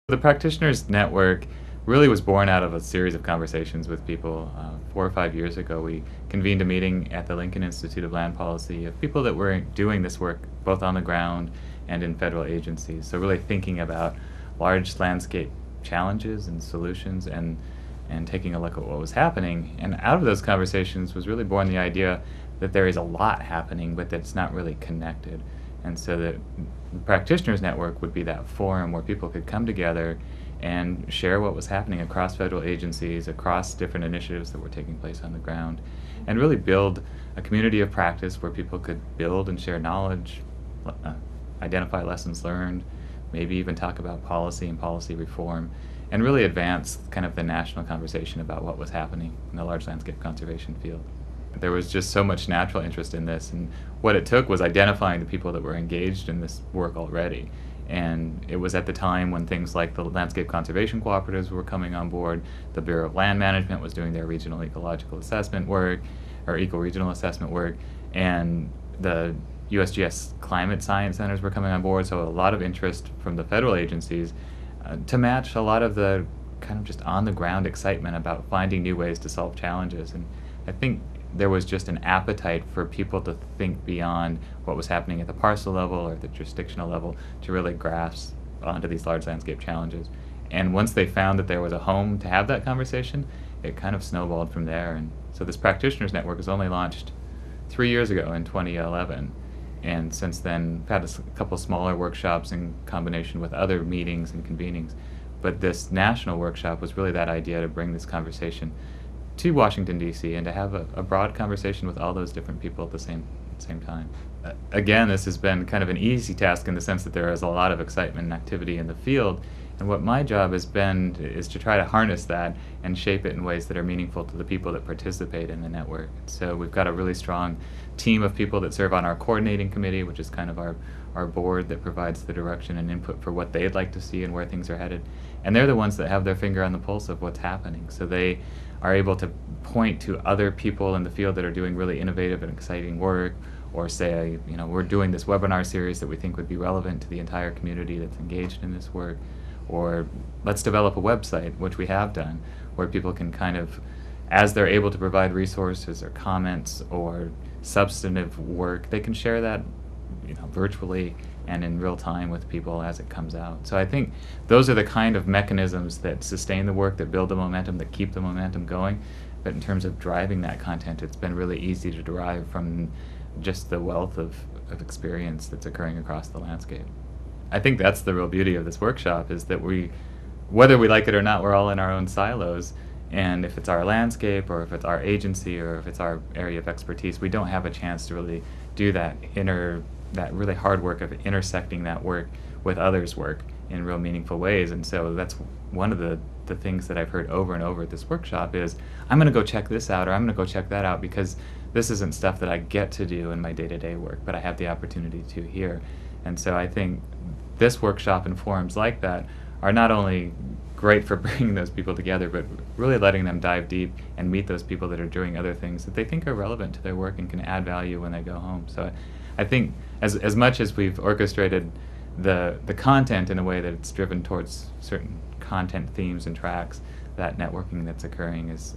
The Practitioners Network really was born out of a series of conversations with people. 4 or 5 years ago, we convened a meeting at the Lincoln Institute of Land Policy of people that were doing this work both on the ground and in federal agencies. So really thinking about large landscape challenges and solutions and taking a look at what was happening. And out of those conversations was really born the idea that there is a lot happening, but that it's not really connected. And so the Practitioners Network would be that forum where people could come together and share what was happening across federal agencies, across different initiatives that were taking place on the ground, and really build a community of practice where people could build and share knowledge, identify lessons learned, maybe even talk about policy and policy reform, and really advance kind of the national conversation about what was happening in the large landscape conservation field. There was just so much natural interest in this, and what it took was identifying the people that were engaged in this work already. And it was at the time when things like the landscape conservation cooperatives were coming on board, the Bureau of Land Management was doing their regional ecological assessment work, or eco-regional assessment work, and the USGS climate science centers were coming on board, so a lot of interest from the federal agencies to match a lot of the kind of just on-the-ground excitement about finding new ways to solve challenges. And I think there was just an appetite for people to think beyond what was happening at the parcel level or the jurisdictional level to really grasp onto these large landscape challenges. And once they found that there was a home to have that conversation, it kind of snowballed from there. And so this Practitioners Network was only launched 3 years ago in 2011. And since then, we've had a couple smaller workshops in combination with other meetings and convenings. But this national workshop was really that idea to bring this conversation to Washington, D.C., and to have a broad conversation with all those different people at the same time. Again, this has been kind of an easy task in the sense that there is a lot of excitement and activity in the field, and what my job has been is to try to harness that and shape it in ways that are meaningful to the people that participate in the network. So we've got a really strong team of people that serve on our coordinating committee, which is kind of our board that provides the direction and input for what they'd like to see and where things are headed. And they're the ones that have their finger on the pulse of what's happening. So they are able to point to other people in the field that are doing really innovative and exciting work, or say, we're doing this webinar series that we think would be relevant to the entire community that's engaged in this work, or let's develop a website, which we have done, where people can kind of, as they're able to provide resources or comments or substantive work, they can share that virtually and in real time with people as it comes out. So I think those are the kind of mechanisms that sustain the work, that build the momentum, that keep the momentum going. But in terms of driving that content, it's been really easy to derive from just the wealth of experience that's occurring across the landscape. I think that's the real beauty of this workshop, is that whether we like it or not, we're all in our own silos. And if it's our landscape, or if it's our agency, or if it's our area of expertise, we don't have a chance to really do that really hard work of intersecting that work with others' work in real meaningful ways. And so that's one of the things that I've heard over and over at this workshop is, I'm going to go check this out, or I'm going to go check that out, because this isn't stuff that I get to do in my day-to-day work, but I have the opportunity to here. And so I think this workshop and forums like that are not only great for bringing those people together, but really letting them dive deep and meet those people that are doing other things that they think are relevant to their work and can add value when they go home. So I think as much as we've orchestrated the content in a way that it's driven towards certain content themes and tracks, that networking that's occurring is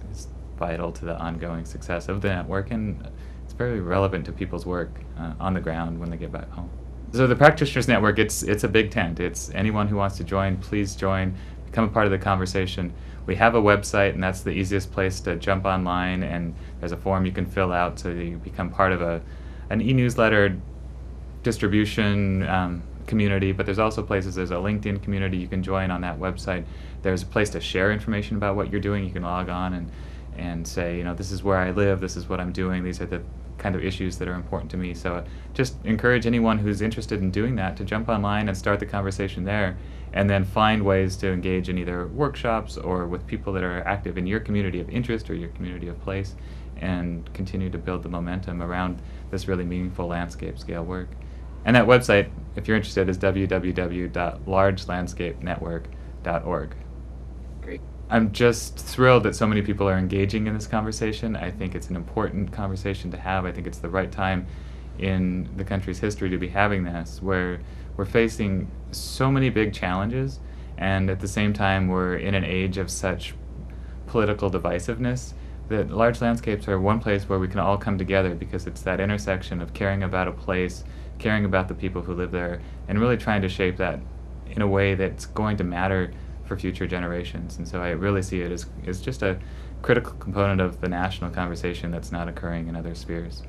vital to the ongoing success of the network, and it's very relevant to people's work on the ground when they get back home. So the Practitioners Network, it's a big tent. It's anyone who wants to join, please join, become a part of the conversation. We have a website, and that's the easiest place to jump online, and there's a form you can fill out so that you become part of an e-newsletter distribution community. But there's also there's a LinkedIn community you can join on that website. There's a place to share information about what you're doing. You can log on and say, this is where I live, this is what I'm doing, these are the kind of issues that are important to me. So just encourage anyone who's interested in doing that to jump online and start the conversation there, and then find ways to engage in either workshops or with people that are active in your community of interest or your community of place, and continue to build the momentum around this really meaningful landscape scale work. And that website, if you're interested, is www.largelandscapenetwork.org. Great. I'm just thrilled that so many people are engaging in this conversation. I think it's an important conversation to have. I think it's the right time in the country's history to be having this, where we're facing so many big challenges, And at the same time, we're in an age of such political divisiveness that large landscapes are one place where we can all come together, because it's that intersection of caring about a place, caring about the people who live there, and really trying to shape that in a way that's going to matter for future generations. And so I really see it as just a critical component of the national conversation that's not occurring in other spheres.